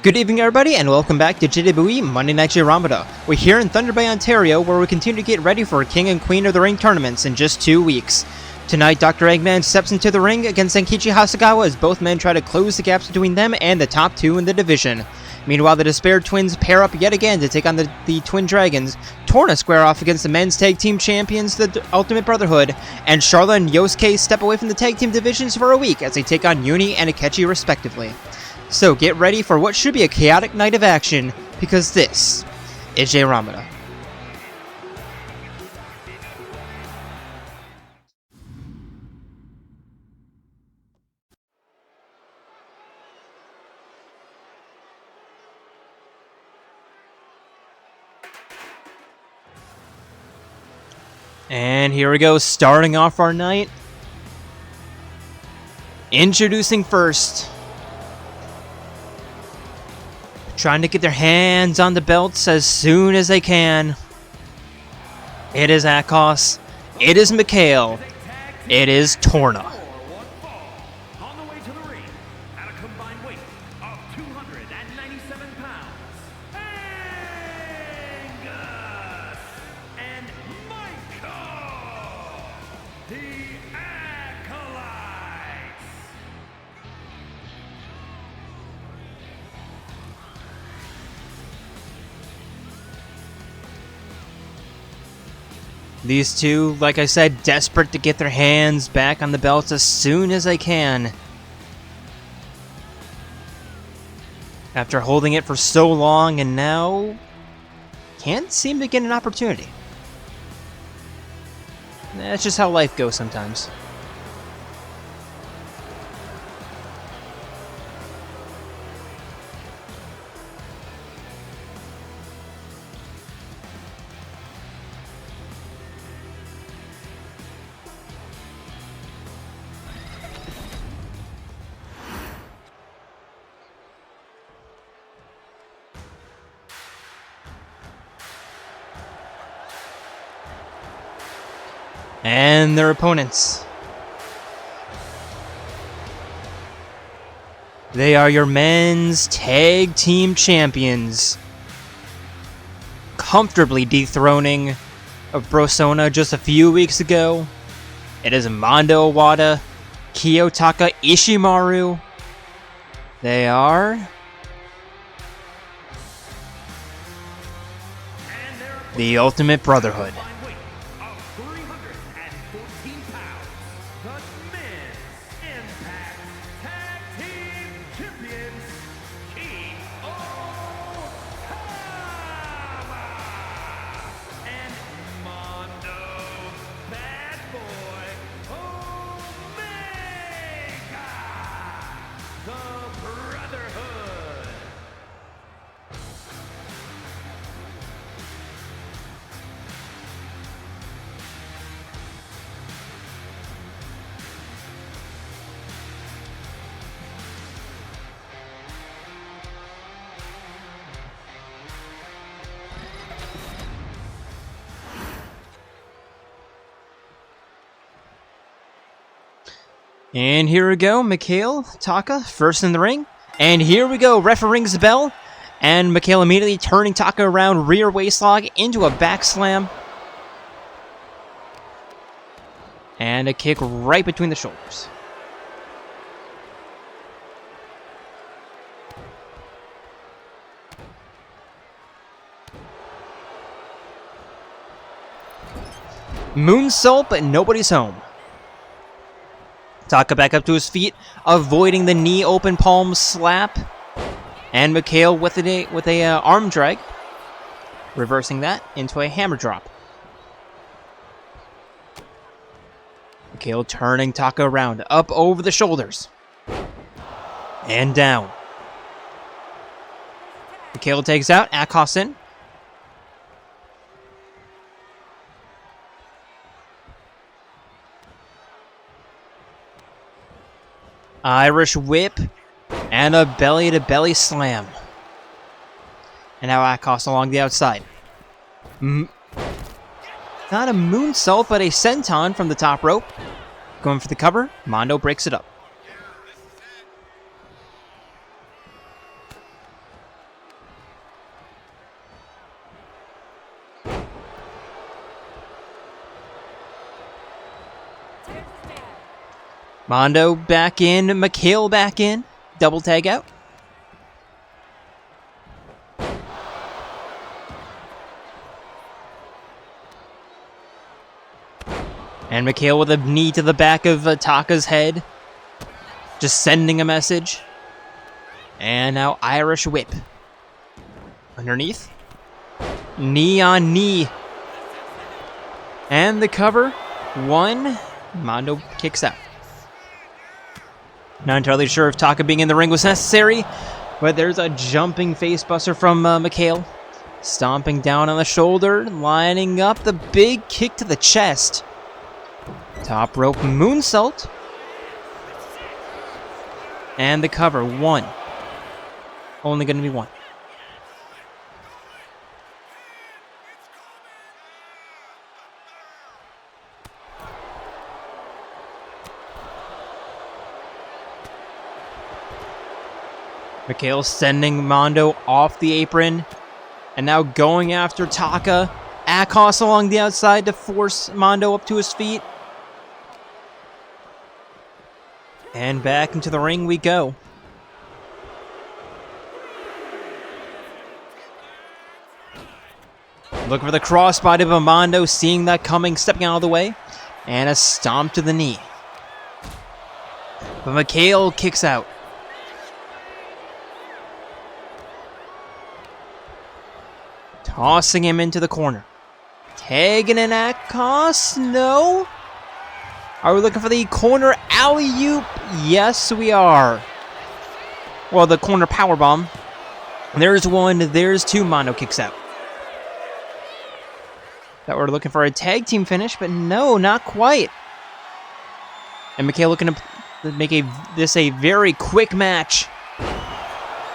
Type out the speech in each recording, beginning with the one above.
Good evening, everybody, and welcome back to JWE Monday Night Jayromoda. We're here in Thunder Bay, Ontario, where we continue to get ready for King and Queen of the Ring tournaments in just 2 weeks. Tonight, Dr. Eggman steps into the ring against Zenkichi Hasegawa as both men try to close the gaps between them and the top two in the division. Meanwhile, the Despair Twins pair up yet again to take on the Twin Dragons. Torna square off against the men's tag team champions, the Ultimate Brotherhood, and Sharla and Yosuke step away from the tag team divisions for a week as they take on Eunie and Akechi respectively. So get ready for what should be a chaotic night of action, because this is Jayromoda. And here we go, starting off our night. Introducing first, trying to get their hands on the belts as soon as they can. It is Akos. It is Mikhail. It is Torna. On the way to the ring at a combined weight of 297 pounds, Angus and Michael, the Acolytes. These two, like I said, desperate to get their hands back on the belts as soon as they can. After holding it for so long and now can't seem to get an opportunity. That's just how life goes sometimes. And their opponents. They are your men's tag team champions. Comfortably dethroning of Brosona just a few weeks ago. It is Mondo Owada, Kiyotaka Ishimaru. They are the Ultimate Brotherhood. And here we go, Mikhail Taka first in the ring. And here we go, ref rings the bell. And Mikhail immediately turning Taka around, rear waistlock into a back slam. And a kick right between the shoulders. Moonsault, but nobody's home. Taka back up to his feet, avoiding the knee open palm slap. And Mikhail with a arm drag, reversing that into a hammer drop. Mikhail turning Taka around, up over the shoulders. And down. Mikhail takes out Akos in. Irish whip, and a belly-to-belly slam. And now Akos along the outside. Not a moonsault, but a senton from the top rope. Going for the cover, Mondo breaks it up. Mondo back in, Mikhail back in. Double tag out. And Mikhail with a knee to the back of Taka's head. Just sending a message. And now Irish whip. Underneath. Knee on knee. And the cover. One. Mondo kicks out. Not entirely sure if Taka being in the ring was necessary, but there's a jumping facebuster from Mikhail. Stomping down on the shoulder, lining up the big kick to the chest. Top rope moonsault. And the cover, one. Only going to be one. Mikhail sending Mondo off the apron. And now going after Taka. Akos along the outside to force Mondo up to his feet. And back into the ring we go. Looking for the crossbody of Mondo, seeing that coming, stepping out of the way. And a stomp to the knee. But Mikhail kicks out. Tossing him into the corner. Tagging an Akos? No. Are we looking for the corner alley-oop? Yes, we are. Well, the corner powerbomb. There's one, there's two. Mondo kicks out. That we're looking for a tag team finish, but no, not quite. And Mikhail looking to make this a very quick match.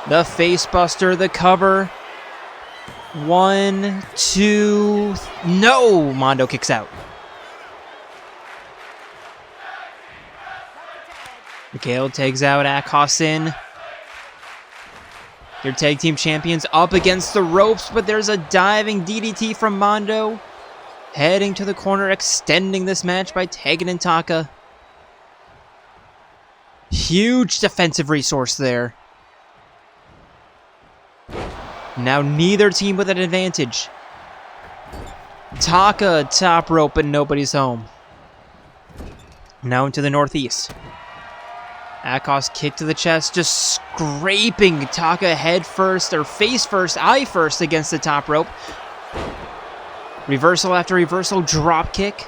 The facebuster, the cover. 1, 2, no! Mondo kicks out. Mikhail tags out Akos in. Your tag team champions up against the ropes, but there's a diving DDT from Mondo. Heading to the corner, extending this match by tagging in Taka. Huge defensive resource there. Now neither team with an advantage. Taka top rope, but nobody's home. Now into the northeast. Akos kick to the chest, just scraping Taka head first, or face first, eye first against the top rope. Reversal after reversal, drop kick.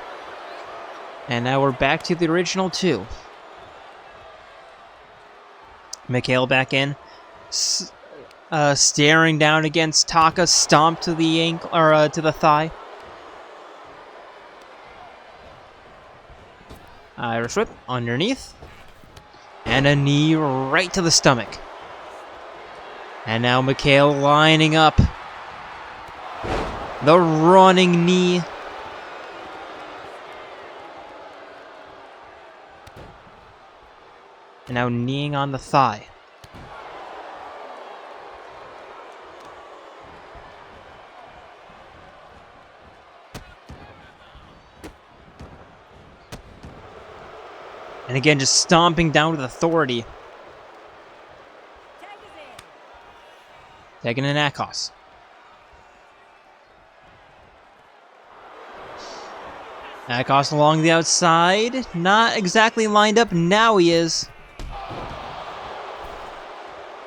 And now we're back to the original two. Mikhail back in. Staring down against Taka, stomp to the ankle, or to the thigh. Irish whip underneath. And a knee right to the stomach. And now Mikhail lining up. The running knee. And now kneeing on the thigh. And again, just stomping down with authority. Taking an Akos. Akos along the outside. Not exactly lined up. Now he is.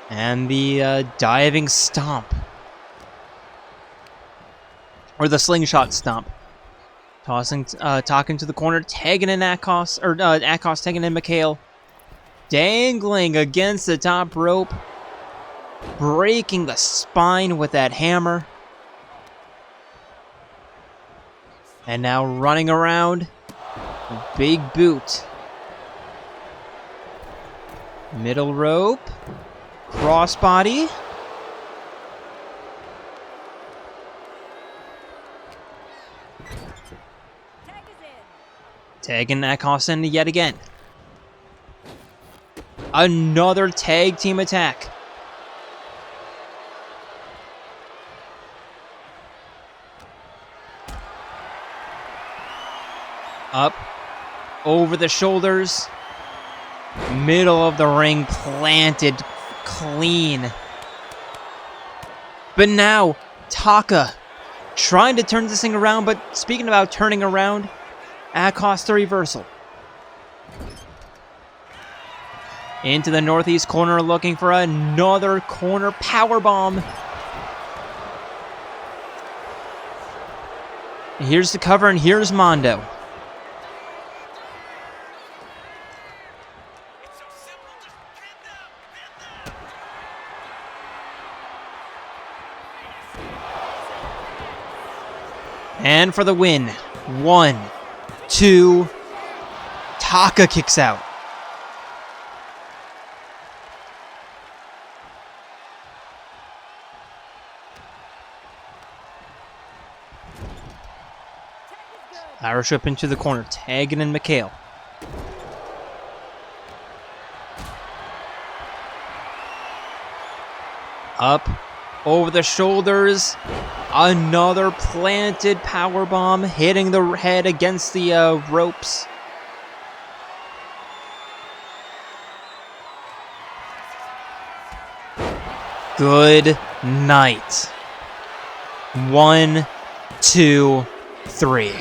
And the diving stomp. Or the slingshot stomp. Tossing, talking to the corner, tagging in Akos, or Akos tagging in Mikhail. Dangling against the top rope. Breaking the spine with that hammer. And now running around. Big boot. Middle rope. Crossbody. Tagging Akos in yet again. Another tag team attack. Up. over the shoulders. Middle of the ring, planted clean. But now, Taka trying to turn this thing around, but speaking about turning around, at cost the reversal. Into the northeast corner, looking for another corner powerbomb. Here's the cover, and here's Mondo. And for the win. 1, 2. Taka kicks out. Irish up into the corner, tagging in McHale. Up, over the shoulders, another planted powerbomb, hitting the head against the ropes. Good night. 1, 2, 3.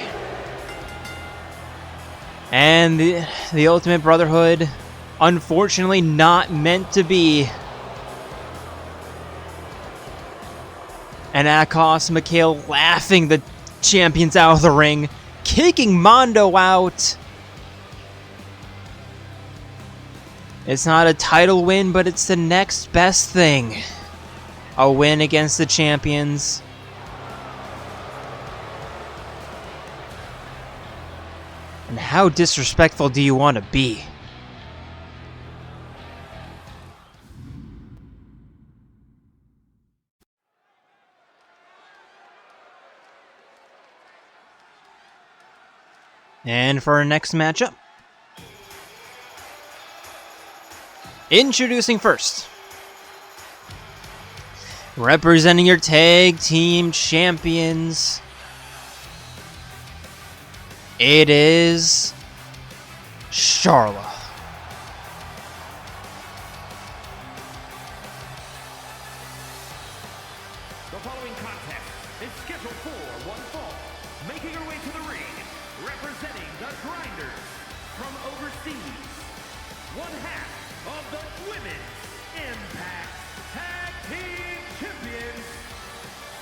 And the Ultimate Brotherhood, unfortunately not meant to be. And Akos McHale laughing the champions out of the ring, kicking Mondo out. It's not a title win, but it's the next best thing. A win against the champions. And how disrespectful do you want to be? And for our next matchup, introducing first, representing your tag team champions, it is Sharla. The following contest is scheduled for one fall. Making her way to the ring, representing the Grinders from overseas, one half of the Women's Impact Tag Team Champions,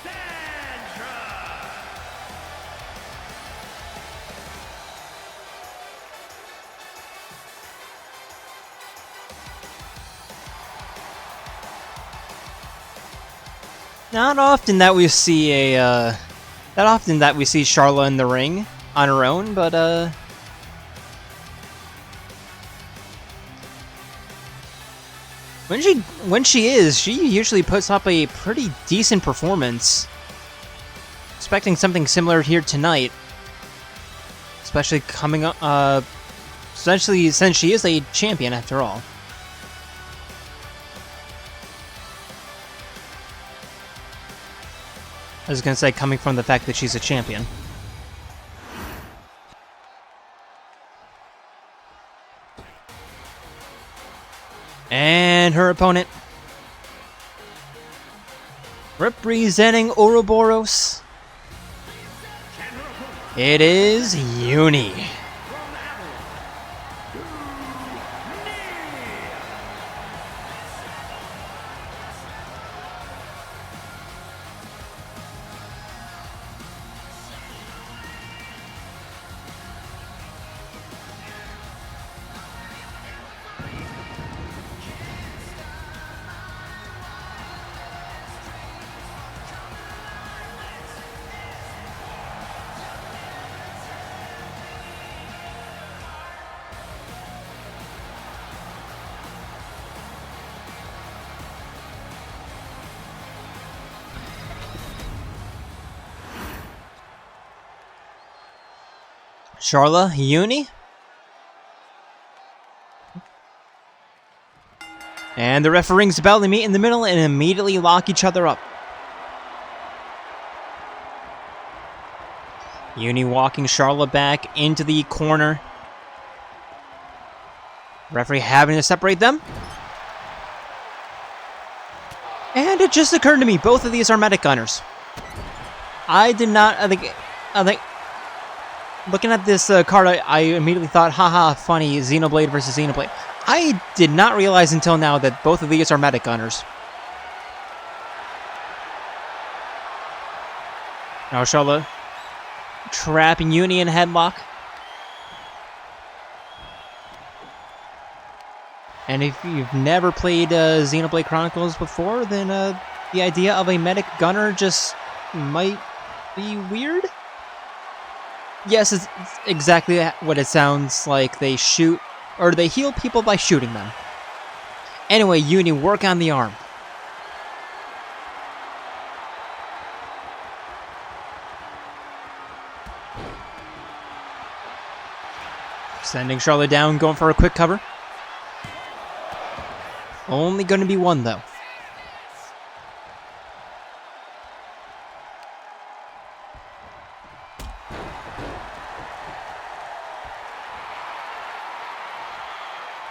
Sandra. Not often that we see Sharla in the ring on her own, but when she is, she usually puts up a pretty decent performance. Expecting something similar here tonight, especially coming up, essentially since she is a champion after all. I was gonna say, coming from the fact that she's a champion. And her opponent, representing Ouroboros, it is Eunie. Sharla, Eunie. And the ref rings the bell. They meet in the middle and immediately lock each other up. Eunie walking Sharla back into the corner. Referee having to separate them. And it just occurred to me, both of these are medic gunners. I did not, I think, looking at this card, I immediately thought, haha, funny, Xenoblade versus Xenoblade. I did not realize until now that both of these are medic gunners. Now Sharla trapping Eunie in a headlock. And if you've never played Xenoblade Chronicles before, then the idea of a medic gunner just might be weird. Yes, it's exactly what it sounds like. They shoot, or they heal people by shooting them. Anyway, Eunie, work on the arm. Sending Sharla down, going for a quick cover. Only going to be one, though.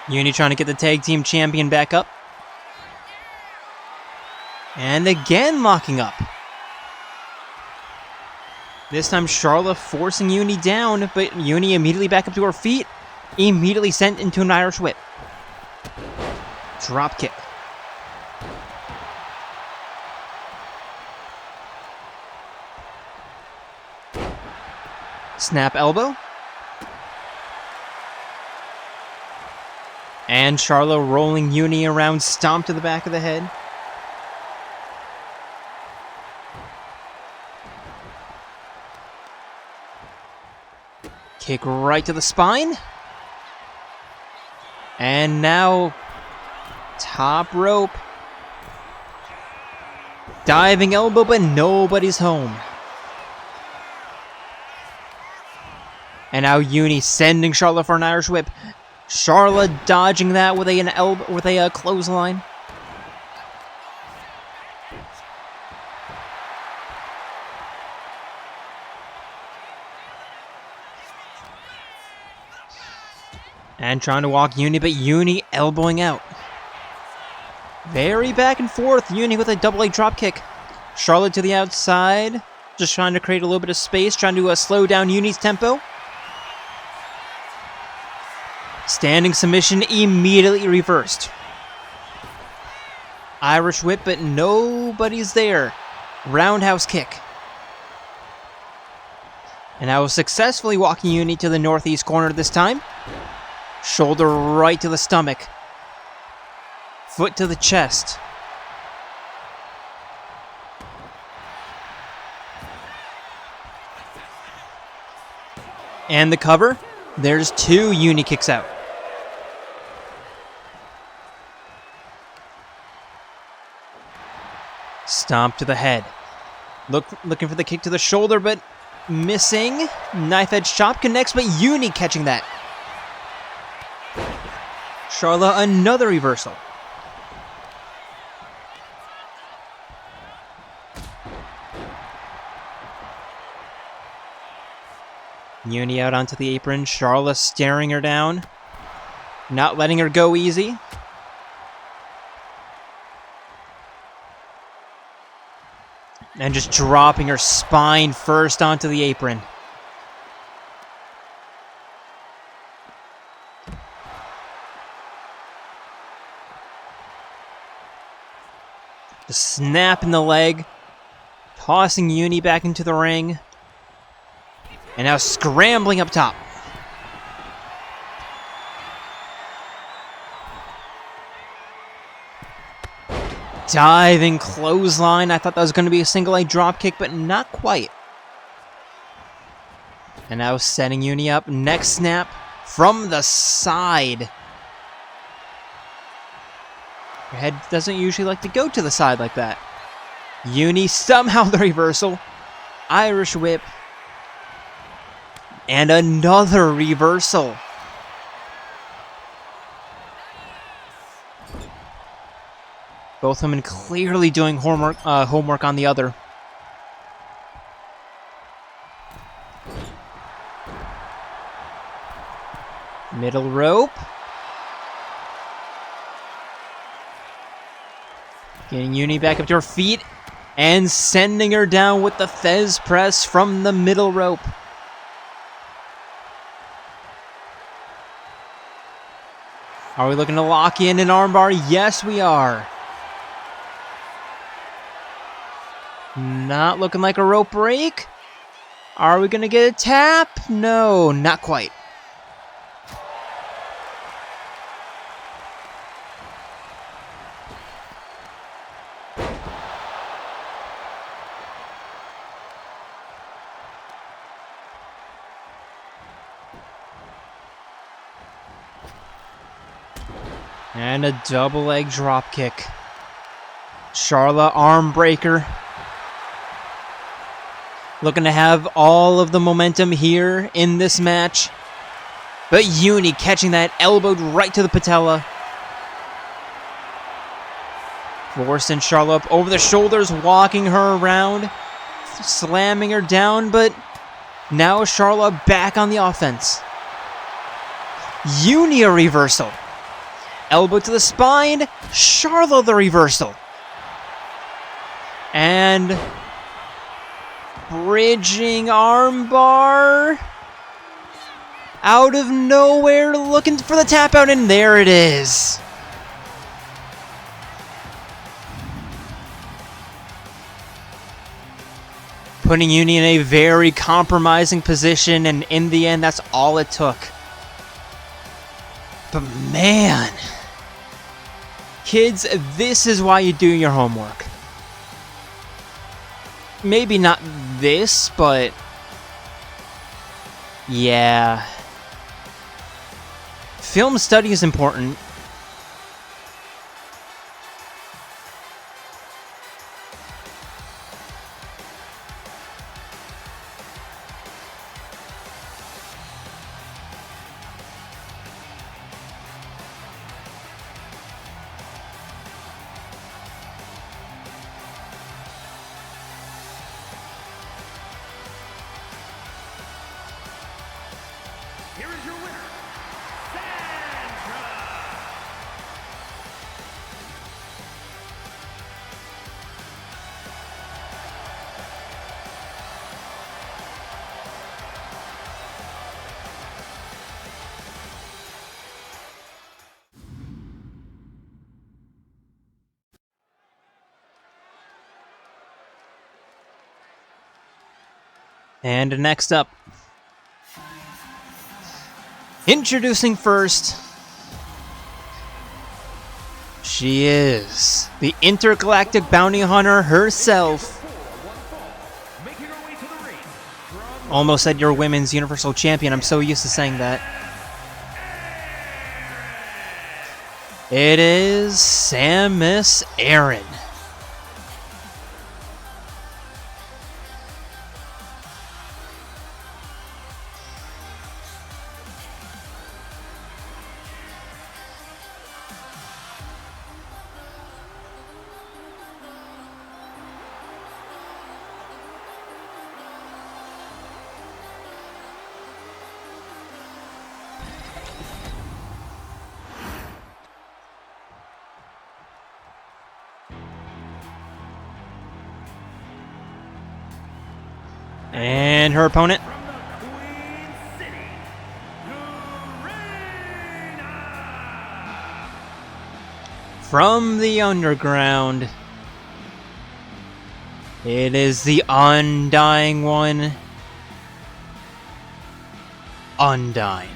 Eunie trying to get the tag team champion back up. And again locking up. This time Sharla forcing Eunie down, but Eunie immediately back up to her feet. Immediately sent into an Irish whip. Drop kick. Snap elbow. And Sharla rolling Eunie around, stomp to the back of the head. Kick right to the spine. And now, top rope. Diving elbow, but nobody's home. And now Eunie sending Sharla for an Irish whip. Sharla dodging that with a clothesline. And trying to walk Eunie, but Eunie elbowing out. Very back and forth. Eunie with a double leg drop kick. Sharla to the outside. Just trying to create a little bit of space. Trying to slow down Eunie's tempo. Standing submission immediately reversed. Irish whip, but nobody's there. Roundhouse kick. And I was successfully walking Eunie to the northeast corner this time. Shoulder right to the stomach. Foot to the chest. And the cover. There's two. Eunie kicks out. Stomp to the head. Looking for the kick to the shoulder, but missing. Knife edge chop connects, but Eunie catching that. Sharla, another reversal. Eunie out onto the apron. Sharla staring her down. Not letting her go easy. And just dropping her spine first onto the apron. Just snapping the leg. Tossing Eunie back into the ring. And now scrambling up top. Diving clothesline. I thought that was going to be a single leg drop kick, but not quite. And now setting Eunie up. Neck snap from the side. Your head doesn't usually like to go to the side like that. Eunie somehow the reversal. Irish whip. And another reversal. Both women clearly doing homework on the other. Middle rope. Getting Eunie back up to her feet and sending her down with the Fez press from the middle rope. Are we looking to lock in an armbar? Yes, we are. Not looking like a rope break. Are we going to get a tap? No, not quite. And a double leg drop kick. Sharla arm breaker. Looking to have all of the momentum here in this match. But Eunie catching that elbow right to the patella. Forcing Sharla up over the shoulders, walking her around. Slamming her down, but now Sharla back on the offense. Eunie a reversal. Elbow to the spine. Sharla the reversal. And bridging armbar. Out of nowhere, looking for the tap out, and there it is. Putting Eunie in a very compromising position, and in the end, that's all it took. But man, kids, this is why you do your homework. Maybe not this, but yeah. Film study is important. Here is your winner, Sandra. And next up, introducing first, she is the intergalactic bounty hunter herself. Making her way to the ring from Almost said your women's universal champion. I'm so used to saying that. It is Samus Aran. And her opponent, the Queen City, Torna. from the underground, it is the undying one, Undyne.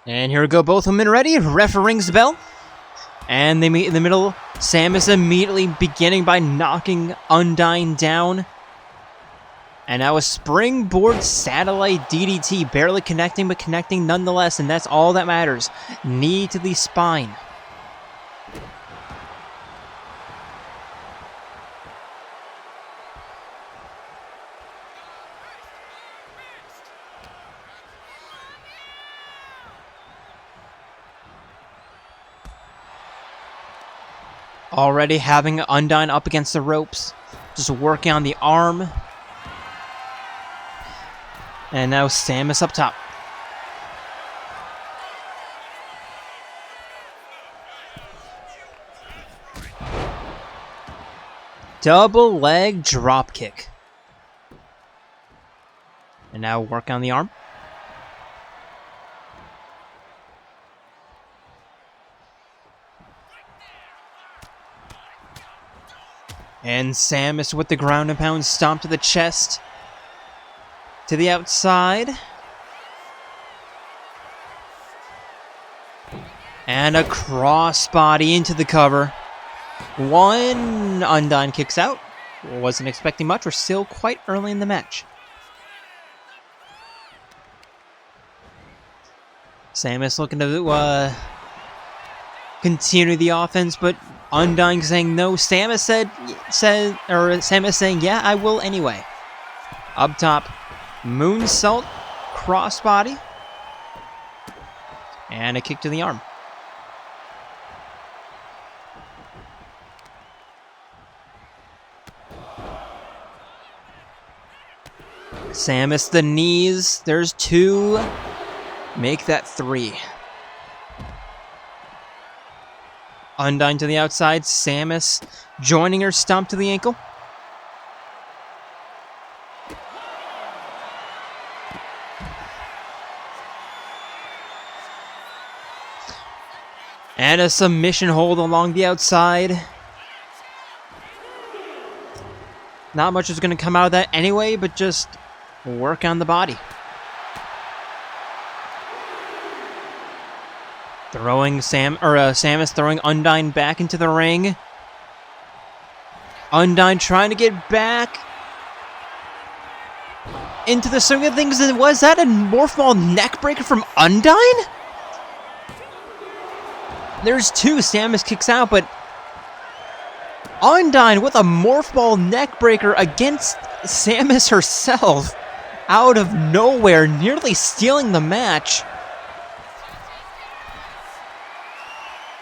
And here we go, both women ready. Ref rings the bell. And they meet in the middle. Samus immediately beginning by knocking Undyne down. And now a springboard satellite DDT, barely connecting, but connecting nonetheless, and that's all that matters. Knee to the spine. Already having Undyne up against the ropes, just working on the arm. And now Samus up top. Double leg drop kick. And now work on the arm. And Samus with the ground and pound stomp to the chest. To the outside. And a crossbody into the cover. One. Undyne kicks out. Wasn't expecting much. We're still quite early in the match. Samus looking to continue the offense, but Undyne saying no. Samus Samus saying, yeah, I will anyway. Up top. Moonsault, crossbody, and a kick to the arm. Samus the knees. There's two. Make that three. Undyne to the outside. Samus joining her, stomp to the ankle. And a submission hold along the outside. Not much is going to come out of that anyway, but just work on the body. Throwing Samus throwing Undyne back into the ring. Undyne trying to get back into the swing of things. Was that a Morph Ball neck breaker from Undyne? There's two. Samus kicks out, but Undyne with a Morph Ball neck breaker against Samus herself. Out of nowhere, nearly stealing the match.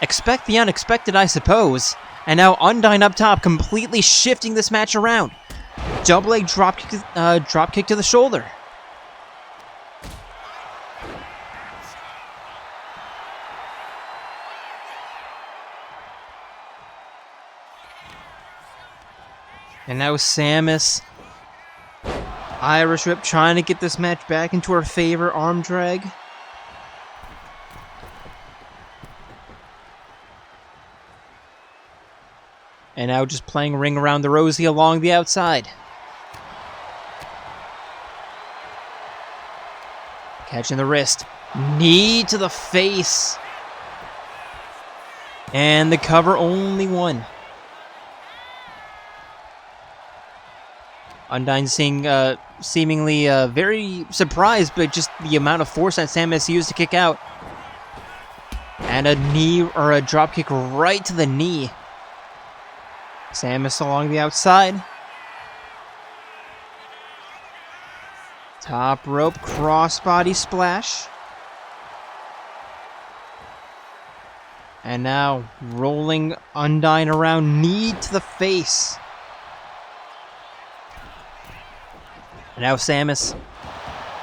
Expect the unexpected, I suppose. And now Undyne up top, completely shifting this match around. Double leg drop kick to the shoulder. And now Samus, Irish Whip, trying to get this match back into her favor. Arm drag. And now just playing Ring Around the Rosie along the outside. Catching the wrist. Knee to the face. And the cover, only one. Undyne seemingly very surprised by just the amount of force that Samus used to kick out. And a knee or a drop kick right to the knee. Samus along the outside. Top rope crossbody splash. And now rolling Undyne around, knee to the face. And now Samus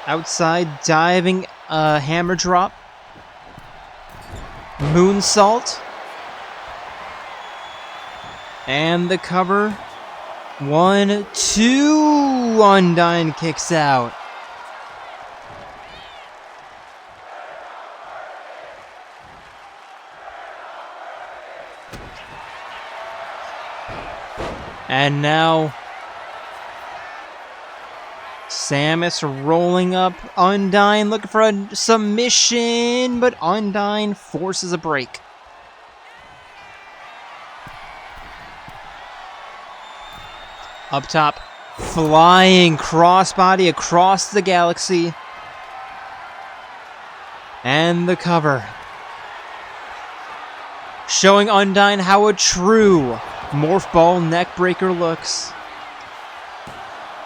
outside, diving hammer drop. Moonsault. And the cover. 1, 2. Undyne kicks out. And now Samus rolling up Undyne, looking for a submission, but Undyne forces a break. Up top, Flying crossbody across the galaxy. And the cover. Showing Undyne how a true Morph Ball neckbreaker looks.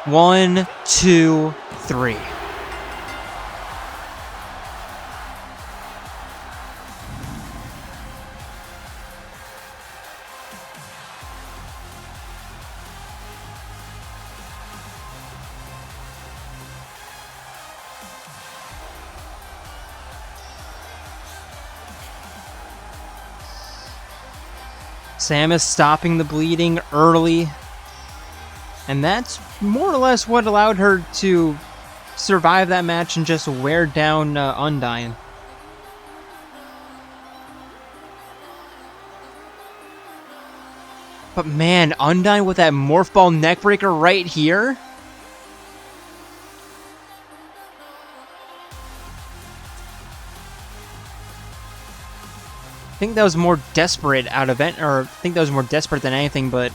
1, 2, 3. Samus stopping the bleeding early. And that's more or less what allowed her to survive that match and just wear down Undyne. But man, Undyne with that Morph Ball neckbreaker right here. I think that was more desperate out of it, or I think that was more desperate than anything, but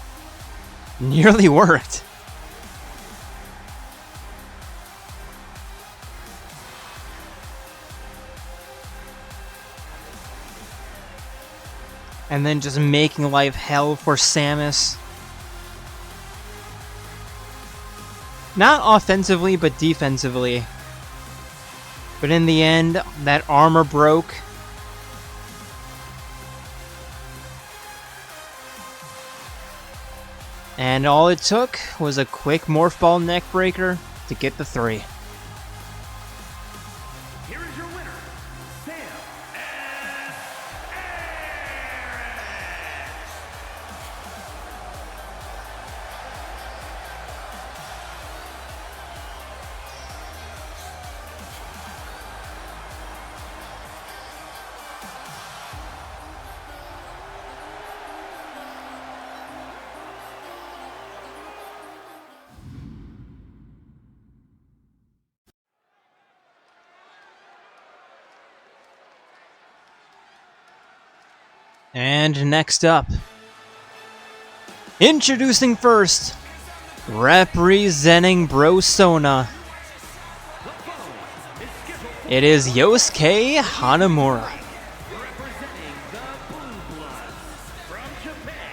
nearly worked. And then just making life hell for Samus. Not offensively, but defensively. But in the end, that armor broke. And all it took was a quick Morph Ball neckbreaker to get the 3. Here is your winner, Samus Aran. And next up, introducing first, representing Brosona, it is Yosuke Hanamura. Representing the Blue Bloods from Japan,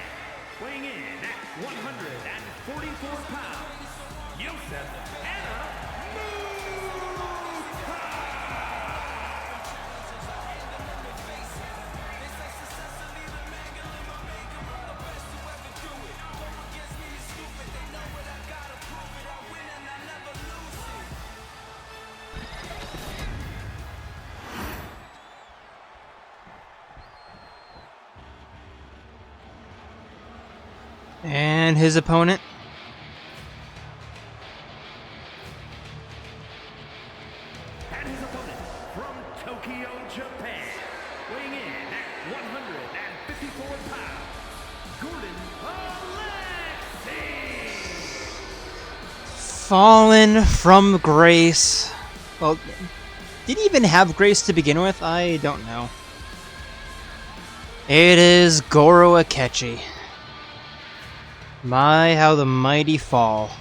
weighing in at 144 pounds, Yosuke And his opponent, from Tokyo, Japan, weighing in at 154 pounds, Gordon Alexi. fallen from grace. Well, did he even have grace to begin with? I don't know. It is Goro Akechi. My, how the mighty fall.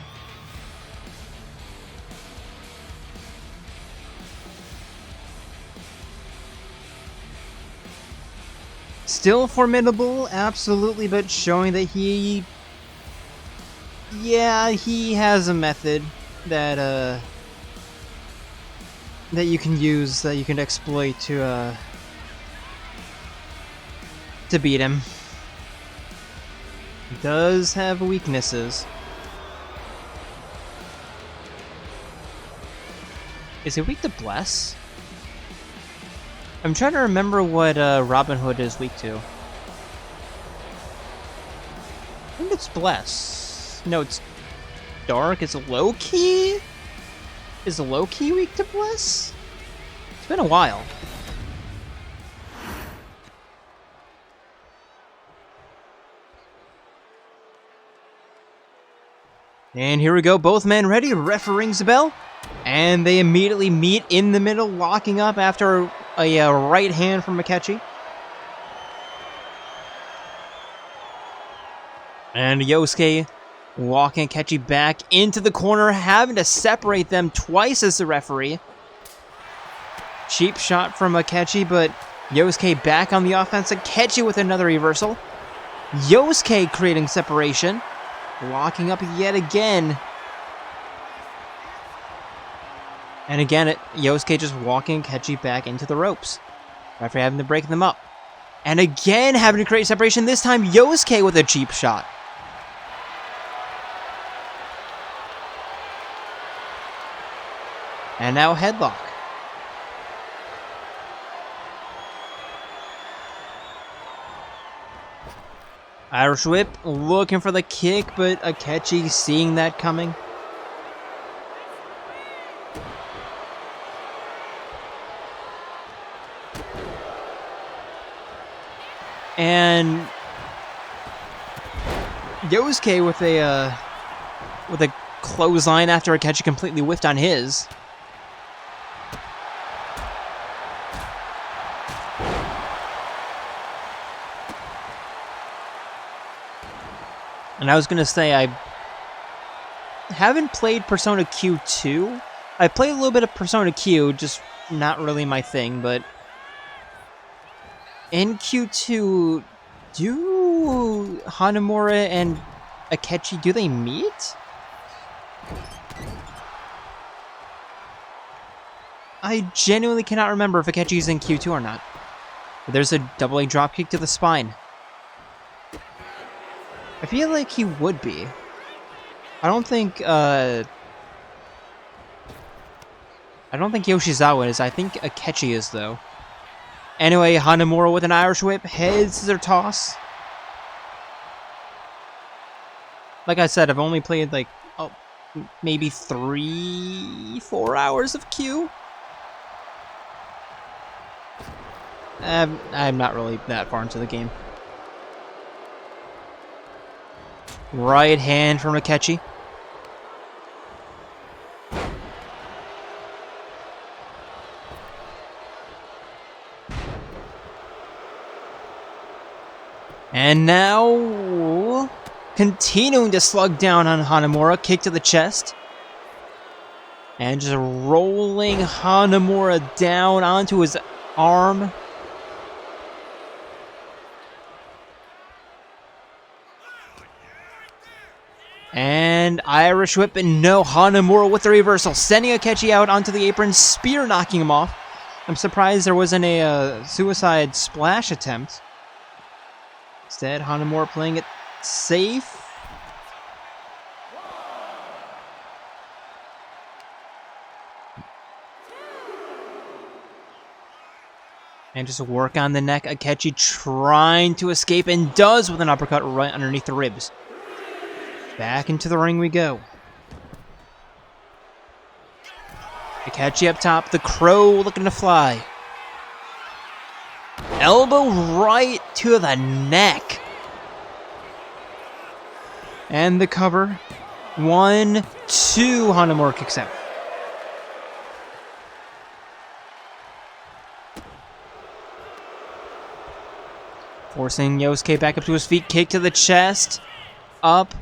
Still formidable, absolutely, but showing that he... yeah, he has a method that, that you can use, that you can exploit to beat him. He does have weaknesses. Is he weak to Bless? I'm trying to remember what Robin Hood is weak to. I think it's Bless. No, it's Dark. Is it low-key? Is low-key weak to Bless? It's been a while. And here we go, both men ready, ref rings the bell, and they immediately meet in the middle, locking up after a right hand from Akechi. And Yosuke Walking Akechi back into the corner, having to separate them twice as the referee. Cheap shot from Akechi, but Yosuke back on the offense. Akechi with another reversal. Yosuke creating separation. Locking up yet again. And again, Yosuke just walking Akechi back into the ropes. Referee having to break them up. And again having to create separation. This time Yosuke with a cheap shot. And now headlock. Irish whip, looking for the kick, but Akechi seeing that coming. And Yosuke with a clothesline after Akechi completely whiffed on his. And I was going to say, I haven't played Persona Q2. I played a little bit of Persona Q, just not really my thing, but in Q2, do Hanamura and Akechi, do they meet? I genuinely cannot remember if Akechi's in Q2 or not. But there's a double leg dropkick to the spine. I feel like he would be. I don't think Yoshizawa is. I think Akechi is, though. Anyway, Hanamura with an Irish whip, head scissor toss. Like I said, I've only played like maybe 3-4 hours of Q. I'm not really that far into the game. Right hand from Akechi. And now, continuing to slug down on Hanamura, kick to the chest. And just rolling Hanamura down onto his arm. And Irish whip, and no, Hanamura with the reversal, sending Akechi out onto the apron, spear knocking him off. I'm surprised there wasn't a suicide splash attempt. Instead, Hanamura playing it safe. And just work on the neck. Akechi trying to escape, and does with an uppercut right underneath the ribs. Back into the ring we go. Akechi up top, the crow looking to fly. Elbow right to the neck. And the cover. 1, 2, Hanamura kicks out. Forcing Yosuke back up to his feet, kick to the chest. Up.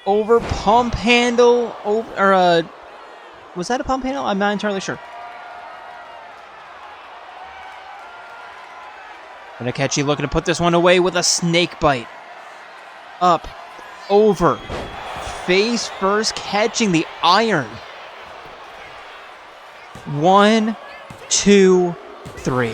Over pump handle, was that a pump handle? I'm not entirely sure. And Akechi looking to put this one away with a snake bite. Up, over, face first, catching the iron. 1, 2, 3.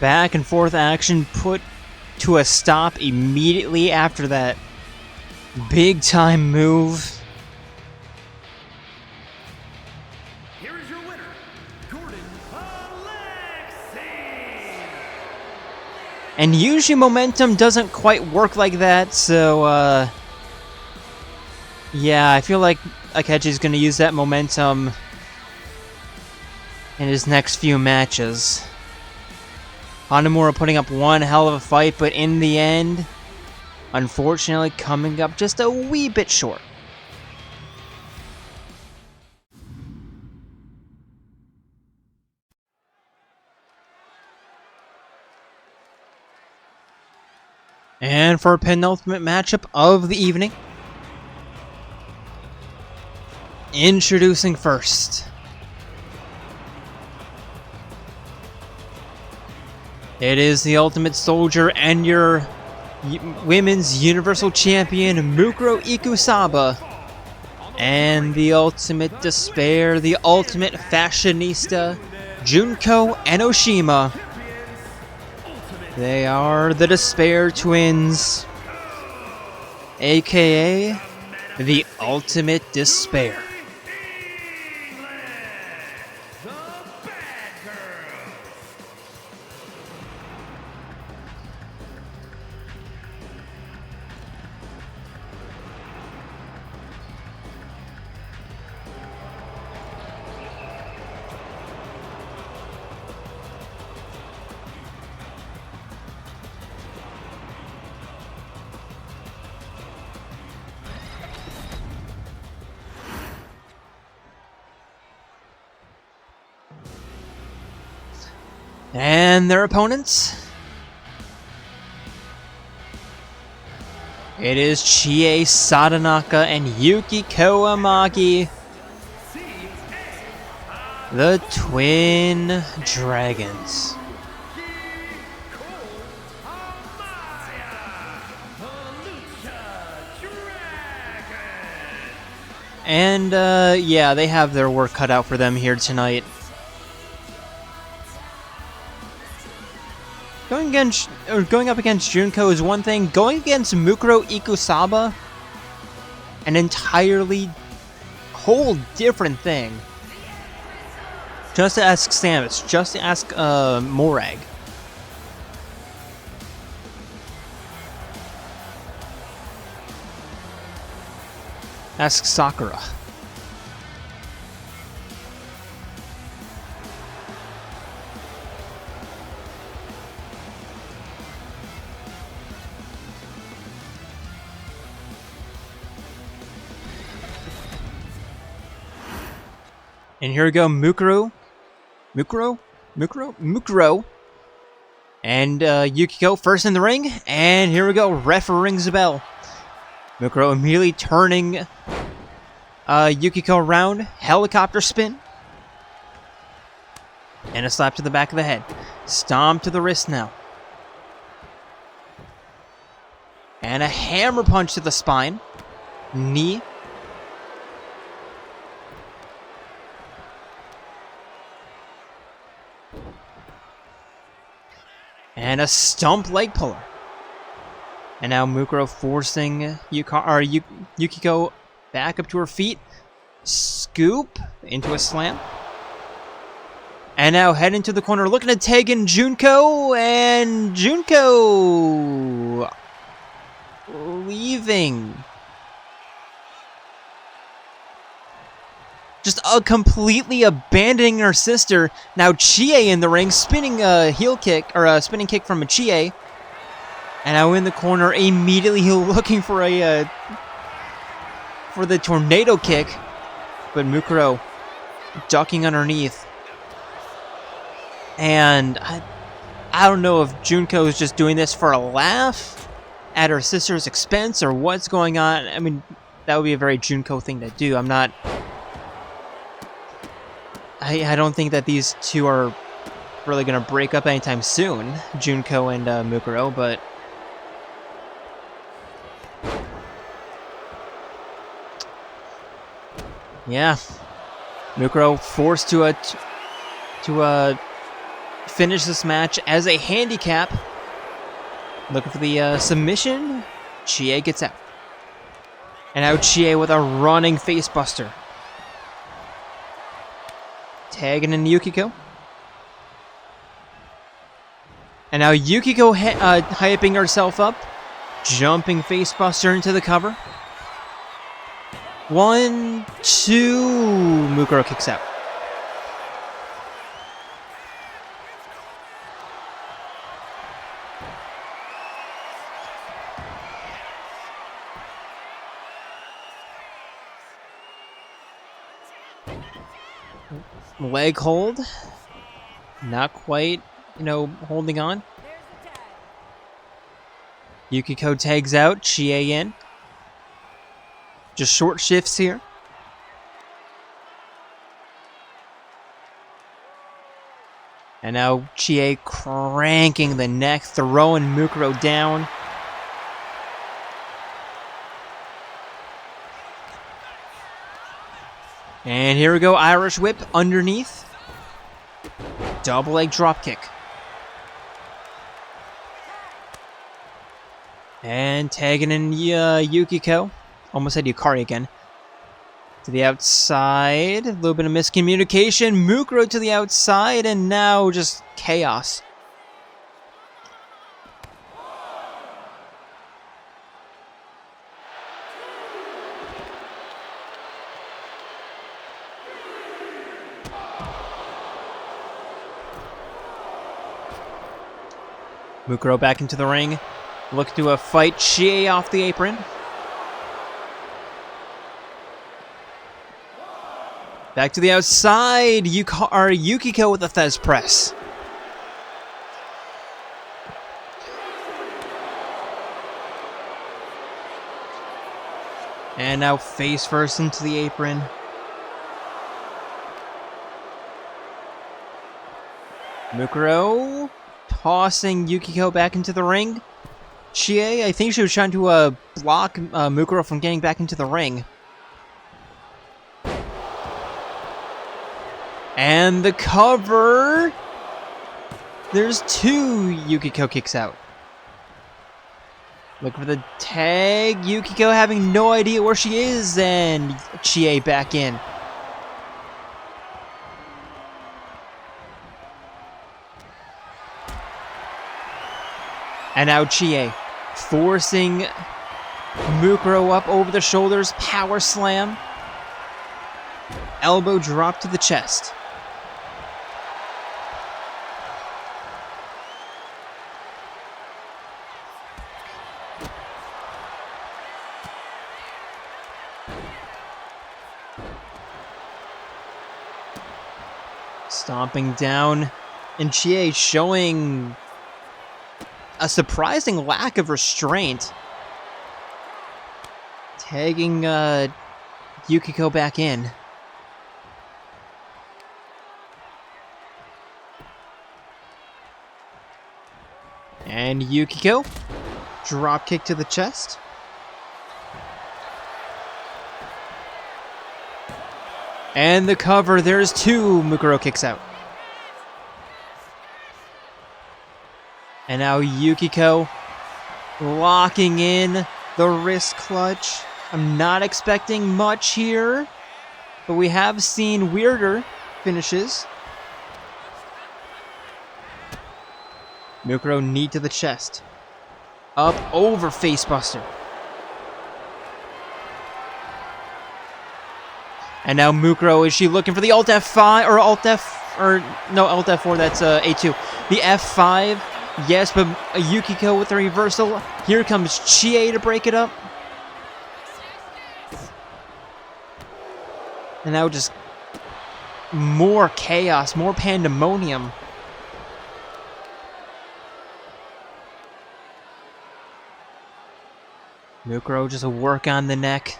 Back and forth action put to a stop immediately after that big time move. And usually momentum doesn't quite work like that, so yeah, I feel like Akechi's gonna use that momentum in his next few matches. Hanamura putting up one hell of a fight, but in the end, unfortunately coming up just a wee bit short. And for our penultimate matchup of the evening, introducing first, it is the Ultimate Soldier and your Women's Universal Champion Mukuro Ikusaba, and the Ultimate Despair, the Ultimate Fashionista, Junko and Oshima. They are the Despair Twins, aka the Ultimate Despair. And their opponents? It is Chie Sadanaka and Yukiko Amagi, the Twin Dragons. And yeah, they have their work cut out for them here tonight. Going up against Junko is one thing. Going against Mukuro Ikusaba, an entirely whole different thing. Just to ask Samus. Just to ask Morag. Ask Sakura. And here we go, Mukuro, and Yukiko first in the ring, and here we go, ref rings the bell. Mukuro immediately turning Yukiko around, helicopter spin, and a slap to the back of the head. Stomp to the wrist now. And a hammer punch to the spine, knee. And a stump leg puller. And now Mukuro forcing Yukiko back up to her feet. Scoop into a slam. And now head into the corner, looking to tag in Junko. And Junko leaving. Just completely abandoning her sister. Now Chie in the ring, spinning a heel kick, or a spinning kick from a Chie. And now in the corner, immediately looking for the tornado kick. But Mukuro ducking underneath. And I don't know if Junko is just doing this for a laugh at her sister's expense or what's going on. I mean, that would be a very Junko thing to do. I don't think that these two are really going to break up anytime soon, Junko and Mukuro, but yeah, Mukuro forced to finish this match as a handicap. Looking for the submission. Chie gets out. And now Chie with a running facebuster. Tagging in Yukiko. And now Yukiko hyping herself up. Jumping facebuster into the cover. 1, 2. Mukuro kicks out. Leg hold. Not quite, holding on. Yukiko tags out, Chie in. Just short shifts here. And now Chie cranking the neck, throwing Mukuro down. And here we go, Irish whip underneath. Double leg drop kick. And tagging in Yukiko. Almost said Yukari again. To the outside. A little bit of miscommunication. Mukuro to the outside. And now just chaos. Mukuro back into the ring. Look to fight Chie off the apron. Back to the outside. Yukiko with the Thez press. And now face first into the apron. Mukuro tossing Yukiko back into the ring. Chie, I think she was trying to block Mukuro from getting back into the ring. And the cover. There's 2. Yukiko kicks out. Look for the tag. Yukiko having no idea where she is. And Chie back in. And now Chie forcing Mukuro up over the shoulders. Power slam. Elbow drop to the chest. Stomping down. And Chie showing a surprising lack of restraint. Tagging Yukiko back in. And Yukiko, drop kick to the chest. And the cover, there's 2. Mukuro kicks out. And now Yukiko locking in the wrist clutch. I'm not expecting much here, but we have seen weirder finishes. Mukuro knee to the chest. Up over facebuster. And now Mukuro, is she looking for the Alt F5 or Alt F, or no, Alt F4, that's A2. The F5. Yes, but Yukiko with the reversal. Here comes Chie to break it up. And now just more chaos, more pandemonium. Mukuro just a work on the neck.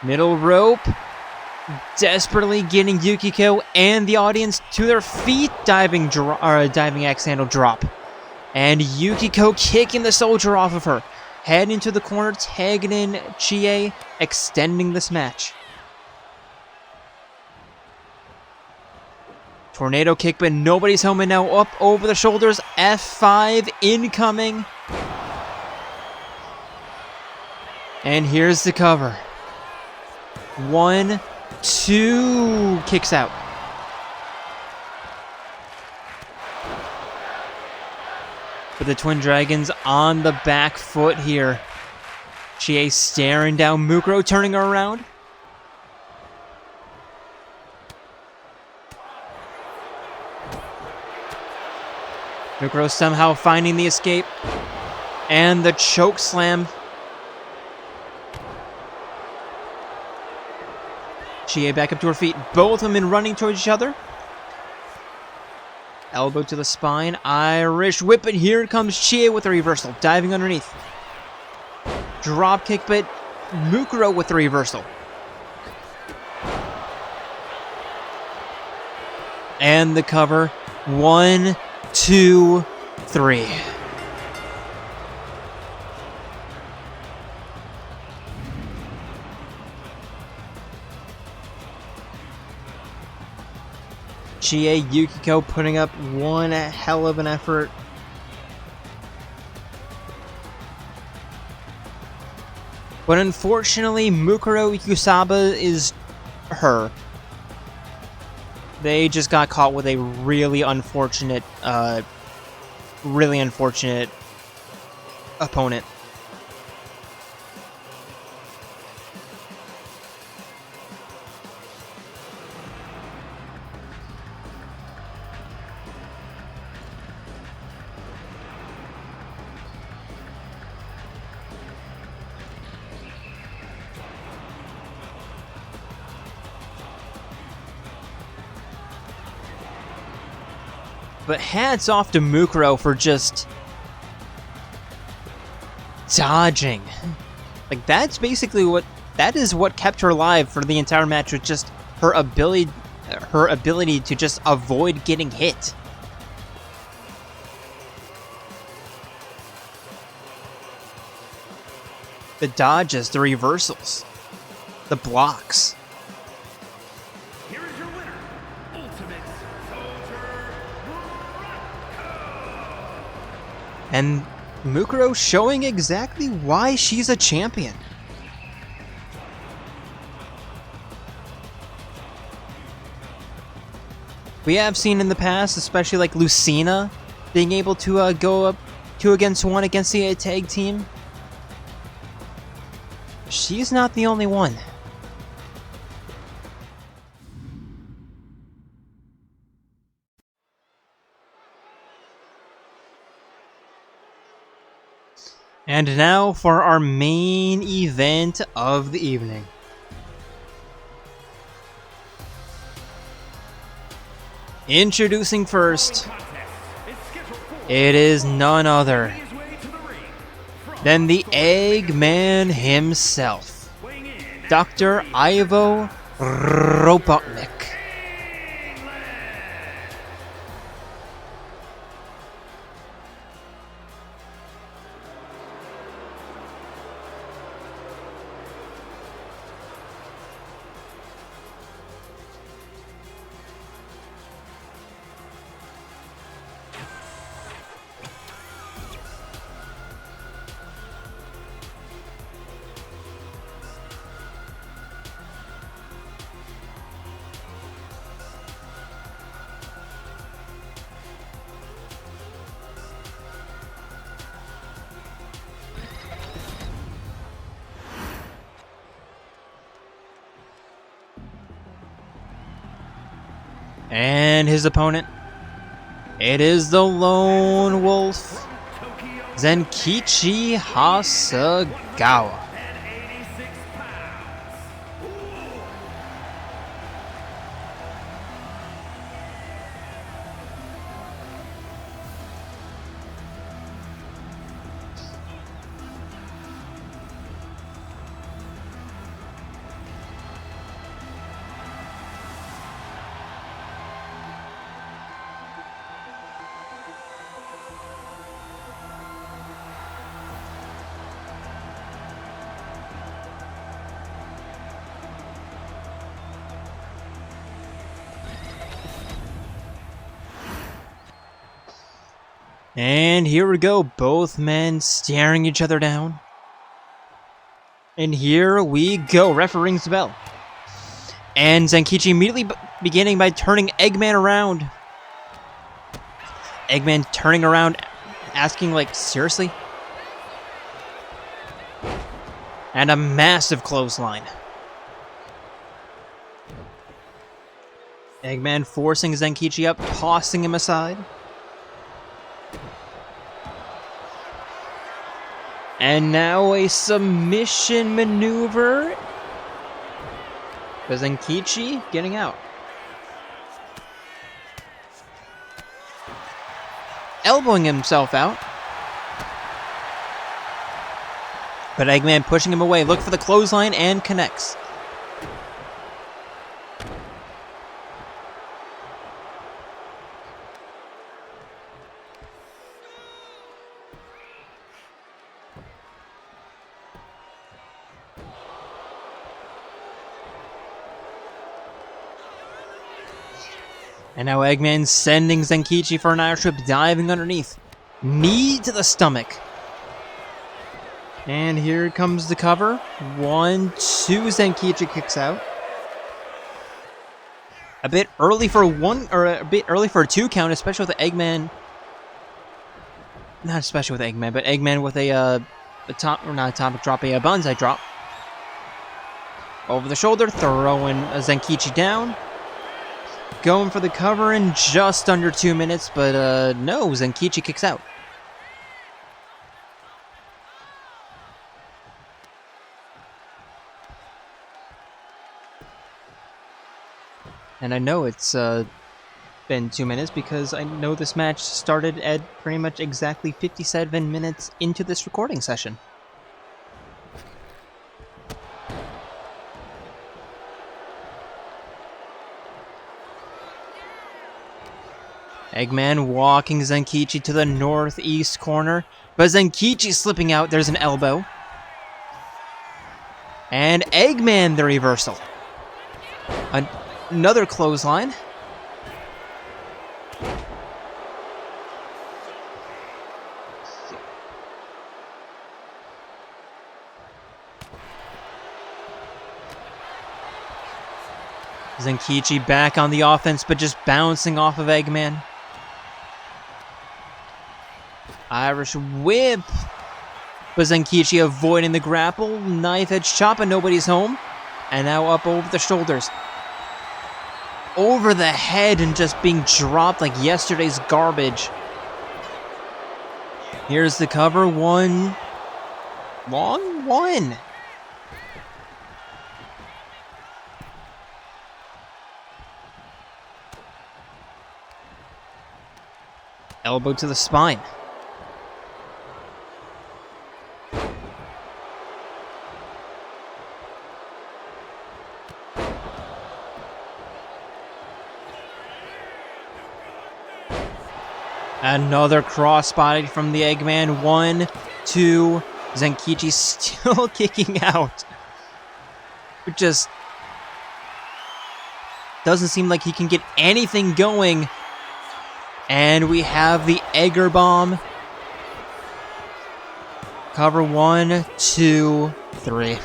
Middle rope, desperately getting Yukiko and the audience to their feet. Diving axe handle drop. And Yukiko kicking the soldier off of her. Head into the corner, tagging in Chie, extending this match. Tornado kick, but nobody's home, and now up over the shoulders. F5 incoming. And here's the cover. 1, 2, kicks out. But the Twin Dragons on the back foot here. Chie staring down Mukuro, turning her around. Mukuro somehow finding the escape. And the choke slam. Chie back up to her feet. Both of them running towards each other. Elbow to the spine. Irish whip. And here comes Chie with a reversal. Diving underneath. Drop kick, but Mukuro with the reversal. And the cover. 1, 2, 3. Chie Yukiko putting up one hell of an effort. But unfortunately, Mukuro Yusaba is her. They just got caught with a really unfortunate opponent. But hats off to Mukuro for just dodging. Like, that's basically that is what kept her alive for the entire match, with just her ability to just avoid getting hit. The dodges, the reversals, the blocks. And Mukuro showing exactly why she's a champion. We have seen in the past, especially like Lucina, being able to go up 2 against 1 against the tag team. She's not the only one. And now for our main event of the evening. Introducing first, it is none other than the Eggman himself, Dr. Ivo Robotnik. And his opponent, it is the Lone Wolf, Zenkichi Hasegawa. And here we go, both men staring each other down. And here we go. Referee rings the bell. And Zenkichi immediately beginning by turning Eggman around. Eggman turning around, asking, like, seriously? And a massive clothesline. Eggman forcing Zenkichi up, tossing him aside. And now a submission maneuver. But Zenkichi getting out. Elbowing himself out. But Eggman pushing him away. Look for the clothesline and connects. And now Eggman sending Zenkichi for an Irish whip, diving underneath. Knee to the stomach. And here comes the cover. 1, 2, Zenkichi kicks out. A bit early for a 2 count, especially with the Eggman. Not especially with Eggman, but Eggman with a atomic drop, a bonsai drop. Over the shoulder, throwing Zenkichi down. Going for the cover in just under 2 minutes, but no, Zenkichi kicks out. And I know it's been 2 minutes because I know this match started at pretty much exactly 57 minutes into this recording session. Eggman walking Zenkichi to the northeast corner, but Zenkichi slipping out. There's an elbow. And Eggman the reversal. Another clothesline. Zenkichi back on the offense, but just bouncing off of Eggman. Irish whip. But Zenkichi avoiding the grapple. Knife edge chop and nobody's home. And now up over the shoulders. Over the head and just being dropped like yesterday's garbage. Here's the cover. 1. Long 1. Elbow to the spine. Another crossbody from the Eggman. 1, 2. Zenkichi still kicking out. It just doesn't seem like he can get anything going. And we have the Egger Bomb. Cover 1, 2, 3.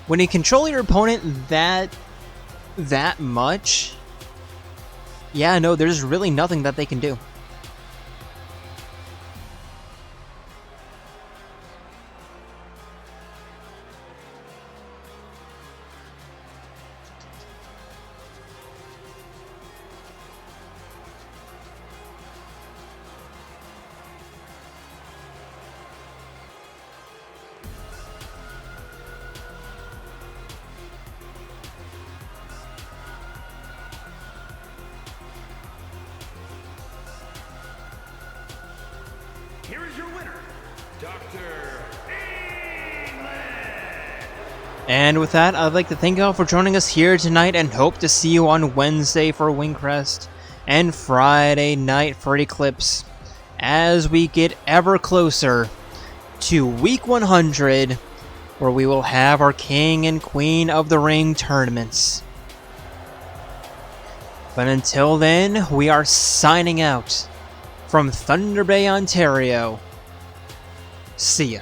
When you control your opponent that much, yeah, no, there's really nothing that they can do. Here is your winner, Dr. England. And with that, I'd like to thank you all for joining us here tonight and hope to see you on Wednesday for Wingcrest and Friday night for Eclipse as we get ever closer to Week 100 where we will have our King and Queen of the Ring tournaments. But until then, we are signing out from Thunder Bay, Ontario. See ya.